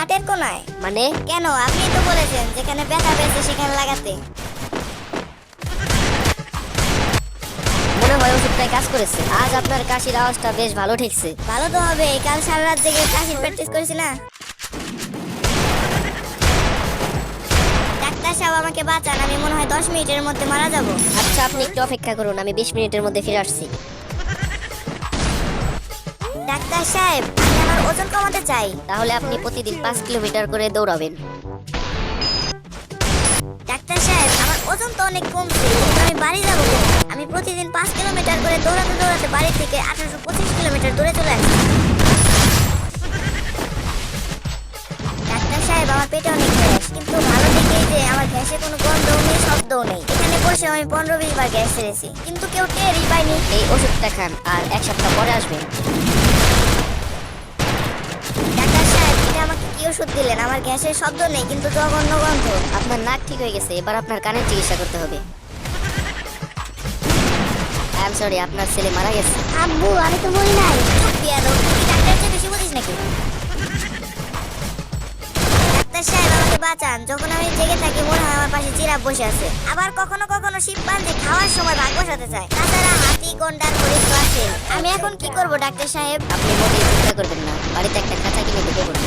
পেটের কোনায়। মানে? কেন, আপনি তো বলেছেন যেখানে ব্যথা পেয়েছে সেখানে লাগাতে। মনে হয় ওষুধটাই কাজ করেছে। আজ আপনার কাশির আওয়াজটা বেশ ভালো ঠেকছে। ভালো তো হবে, কাল সারা রাত জেগে কাশির প্র্যাকটিস করেছি না। ডাক্তার সাহেব আমাকে বাঁচান, আমি মনে হয় 10 মিনিটের মধ্যে মারা যাব। আচ্ছা, আপনি একটু অপেক্ষা করুন, আমি 20 মিনিটের মধ্যে ফিরে আসছি। ডাক্তার সাহেব, আমি আমার ওজন কমাতে চাই। তাহলে আপনি প্রতিদিন 5 কিলোমিটার করে দৌড়াবেন। ডাক্তার সাহেব, আমার ওজন তো অনেক কমছে, কিন্তু আমি বাড়ি যাবো। আমি প্রতিদিন 5 কিলোমিটার করে দৌড়াতে দৌড়াতে বাড়ি থেকে 1825 কিলোমিটার দূরে চলে আসছি। ডাক্তার সাহেব, আমার পেটে অনেক গ্যাস, কিন্তু ভালো দিকেই যে আমার গ্যাসে কোনো গন্ধও নেই, শব্দও নেই। এখানে বসে আমি 15-20 বার গ্যাস ছেড়েছি, কিন্তু কেউ টেরই পায়নি। এই ওষুধটা খান, আর 1 সপ্তাহ পরে আসবেন। ডাক্তার সাহেব, এটা আমাকে কি ওষুধ দিলেন? আমার গ্যাসের শব্দ নেই, কিন্তু জঘন্য গন্ধ। আপনার নাক ঠিক হয়ে গেছে, এবার আপনার কানের চিকিৎসা করতে হবে। আই এম সরি, আপনার ছেলে মারা গেছে। আব্বু, আমি তো বলি নাই। চুপ বিয়াদব, তুই ডাক্তারের চেয়ে বেশি বুঝিস নাকি? ডাক্তার সাহেব, আমাকে বাঁচান। যখন আমি জেগে থাকি মনে হয় আমার পাশে জিরাফ বসে আছে। আবার কখনো কখনো শিম্পাঞ্জি খাওয়ার সময় ভাগ বসাতে চায়। তাছাড়া হাতি, গন্ডার, হরিণ তো আছে। আমি এখন কি করব ডাক্তার সাহেব? আপনি মোটেই চিন্তা করবেন না, বাড়িতে একটা খাঁচা কিনে ঢুকে পড়ুন।